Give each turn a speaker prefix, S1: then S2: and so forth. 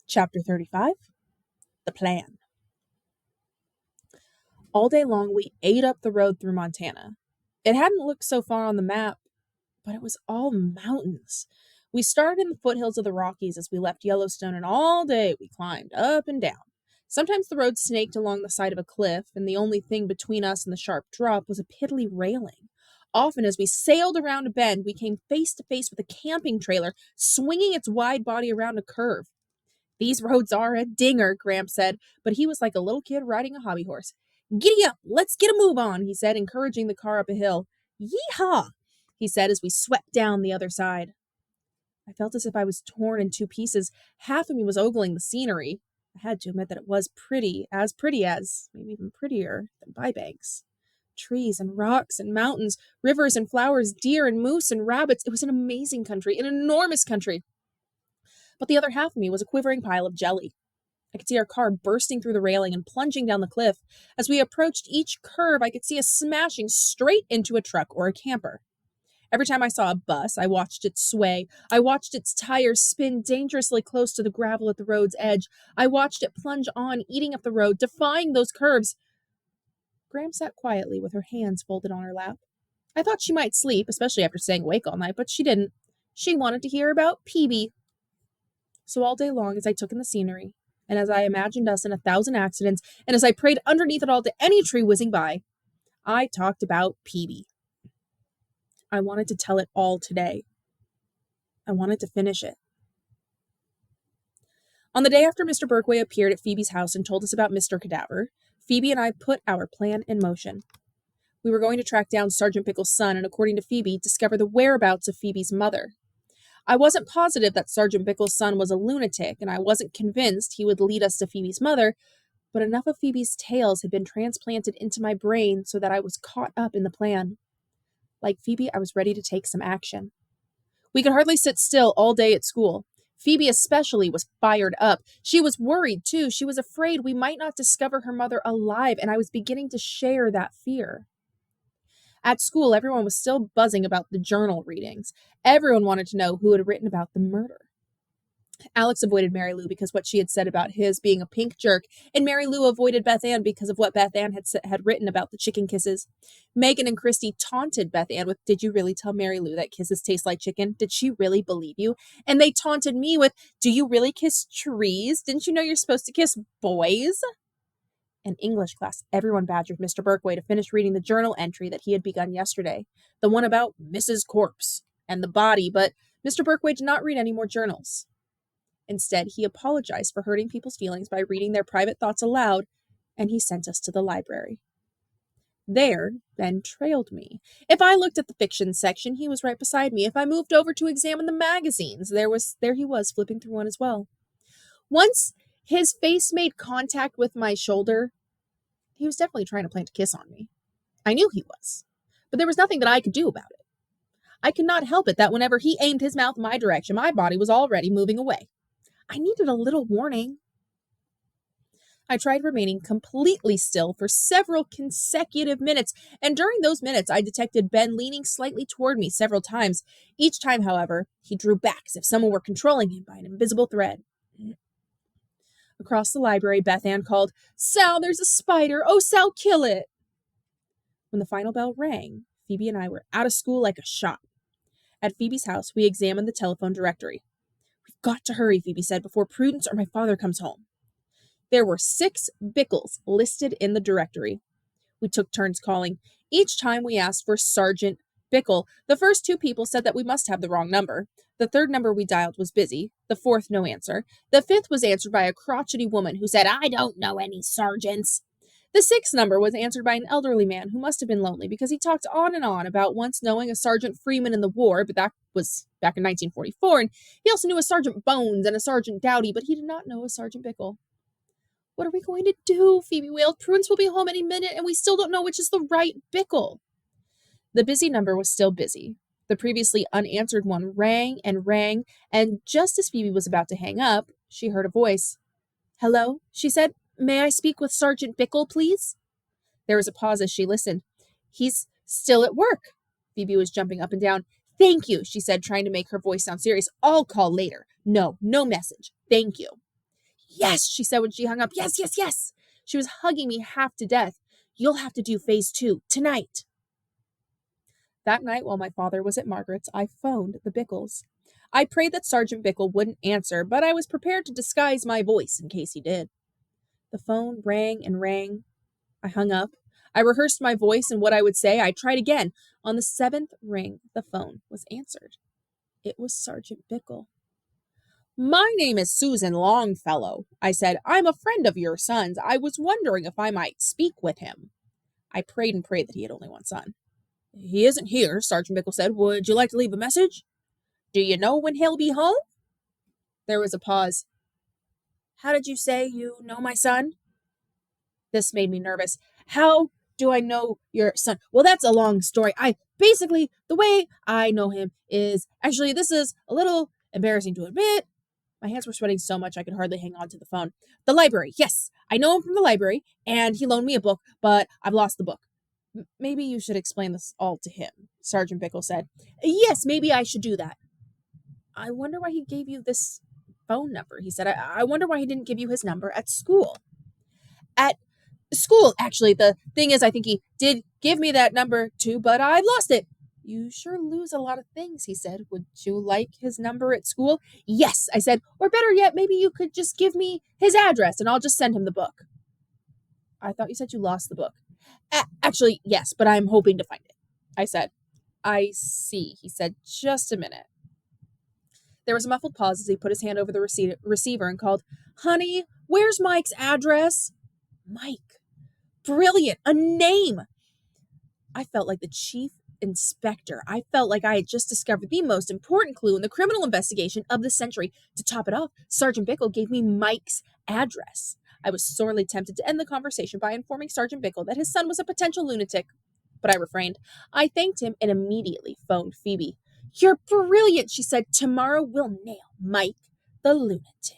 S1: Chapter 35 The Plan. All day long, we ate up the road through Montana. It hadn't looked so far on the map, but it was all mountains. We started in the foothills of the Rockies as we left Yellowstone, and all day we climbed up and down. Sometimes the road snaked along the side of a cliff, and the only thing between us and the sharp drop was a piddly railing. Often, as we sailed around a bend, we came face to face with a camping trailer swinging its wide body around a curve. "These roads are a dinger," Gramps said, but he was like a little kid riding a hobby horse. "Giddy up, let's get a move on," he said, encouraging the car up a hill. "Yee-haw," he said as we swept down the other side. I felt as if I was torn in two pieces. Half of me was ogling the scenery. I had to admit that it was pretty as, maybe even prettier than Bybanks. Trees and rocks and mountains, rivers and flowers, deer and moose and rabbits. It was an amazing country, an enormous country. But the other half of me was a quivering pile of jelly. I could see our car bursting through the railing and plunging down the cliff. As we approached each curve, I could see us smashing straight into a truck or a camper. Every time I saw a bus, I watched it sway. I watched its tires spin dangerously close to the gravel at the road's edge. I watched it plunge on, eating up the road, defying those curves. Graham sat quietly with her hands folded on her lap. I thought she might sleep, especially after staying awake all night, but she didn't. She wanted to hear about Peebee. So all day long, as I took in the scenery, and as I imagined us in 1,000 accidents, and as I prayed underneath it all to any tree whizzing by, I talked about Peebee. I wanted to tell it all today. I wanted to finish it. On the day after Mr. Berkway appeared at Phoebe's house and told us about Mr. Cadaver, Phoebe and I put our plan in motion. We were going to track down Sergeant Pickle's son and, according to Phoebe, discover the whereabouts of Phoebe's mother. I wasn't positive that Sergeant Pickle's son was a lunatic, and I wasn't convinced he would lead us to Phoebe's mother, but enough of Phoebe's tales had been transplanted into my brain so that I was caught up in the plan. Like Phoebe, I was ready to take some action. We could hardly sit still all day at school. Phoebe especially was fired up. She was worried, too. She was afraid we might not discover her mother alive, and I was beginning to share that fear. At school, everyone was still buzzing about the journal readings. Everyone wanted to know who had written about the murder. Alex avoided Mary Lou because what she had said about his being a pink jerk, and Mary Lou avoided Beth Ann because of what Beth Ann had written about the chicken kisses. Megan and Christy taunted Beth Ann with, "Did you really tell Mary Lou that kisses taste like chicken? Did she really believe you?" And they taunted me with, "Do you really kiss trees? Didn't you know you're supposed to kiss boys?" In English class, everyone badgered Mr. Berkway to finish reading the journal entry that he had begun yesterday, the one about Mrs. Corpse and the body, but Mr. Berkway did not read any more journals. Instead, he apologized for hurting people's feelings by reading their private thoughts aloud, and he sent us to the library. There, Ben trailed me. If I looked at the fiction section, he was right beside me. If I moved over to examine the magazines, there he was, flipping through one as well. Once his face made contact with my shoulder, he was definitely trying to plant a kiss on me. I knew he was, but there was nothing that I could do about it. I could not help it that whenever he aimed his mouth in my direction, my body was already moving away. I needed a little warning. I tried remaining completely still for several consecutive minutes, and during those minutes I detected Ben leaning slightly toward me several times. Each time, however, he drew back as if someone were controlling him by an invisible thread. Across the library, Beth Ann called, "Sal, there's a spider! Oh, Sal, kill it!" When the final bell rang, Phoebe and I were out of school like a shot. At Phoebe's house, we examined the telephone directory. "We've got to hurry," Phoebe said, "before Prudence or my father comes home." There were 6 Bickles listed in the directory. We took turns calling. Each time we asked for Sergeant Bickle, the first 2 people said that we must have the wrong number. The 3rd number we dialed was busy. The 4th, no answer. The 5th was answered by a crotchety woman who said, "I don't know any sergeants." The 6th number was answered by an elderly man who must have been lonely because he talked on and on about once knowing a Sergeant Freeman in the war, but that was back in 1944, and he also knew a Sergeant Bones and a Sergeant Dowdy, but he did not know a Sergeant Bickle. "What are we going to do?" Phoebe wailed. "Prudence will be home any minute, and we still don't know which is the right Bickle." The busy number was still busy. The previously unanswered one rang, and just as Phoebe was about to hang up, she heard a voice. "Hello," she said. "May I speak with Sergeant Bickle, please?" There was a pause as she listened. "He's still at work." Phoebe was jumping up and down. "Thank you," she said, trying to make her voice sound serious. "I'll call later. No message. Thank you." Yes, she said when she hung up. Yes, yes, yes. She was hugging me half to death. You'll have to do phase 2 tonight. That night, while my father was at Margaret's, I phoned the Bickles. I prayed that Sergeant Bickle wouldn't answer, but I was prepared to disguise my voice in case he did. The phone rang and rang. I hung up. I rehearsed my voice and what I would say. I tried again. On the 7th ring, the phone was answered. It was Sergeant Bickle. My name is Susan Longfellow, I said. I'm a friend of your son's. I was wondering if I might speak with him. I prayed and prayed that he had only one son. He isn't here, Sergeant Bickle said. Would you like to leave a message? Do you know when he'll be home? There was a pause. How did you say you know my son? This made me nervous. How do I know your son? Well, that's a long story. The way I know him is, actually, this is a little embarrassing to admit. My hands were sweating so much I could hardly hang on to the phone. The library. Yes, I know him from the library, and he loaned me a book, but I've lost the book. Maybe you should explain this all to him, Sergeant Bickle said. Yes, maybe I should do that. I wonder why he gave you this phone number, he said. I wonder why he didn't give you his number at school. At school, actually, the thing is, I think he did give me that number too, but I lost it. You sure lose a lot of things, he said. Would you like his number at school? Yes, I said. Or better yet, maybe you could just give me his address and I'll just send him the book. I thought you said you lost the book. Actually, yes, but I'm hoping to find it, I said. I see, he said. Just a minute. There was a muffled pause as he put his hand over the receiver and called, Honey, where's Mike's address? Mike. Brilliant. A name. I felt like the chief inspector. I felt like I had just discovered the most important clue in the criminal investigation of the century. To top it off, Sergeant Bickle gave me Mike's address. I was sorely tempted to end the conversation by informing Sergeant Bickle that his son was a potential lunatic, but I refrained. I thanked him and immediately phoned Phoebe. You're brilliant, she said. Tomorrow we'll nail Mike the lunatic.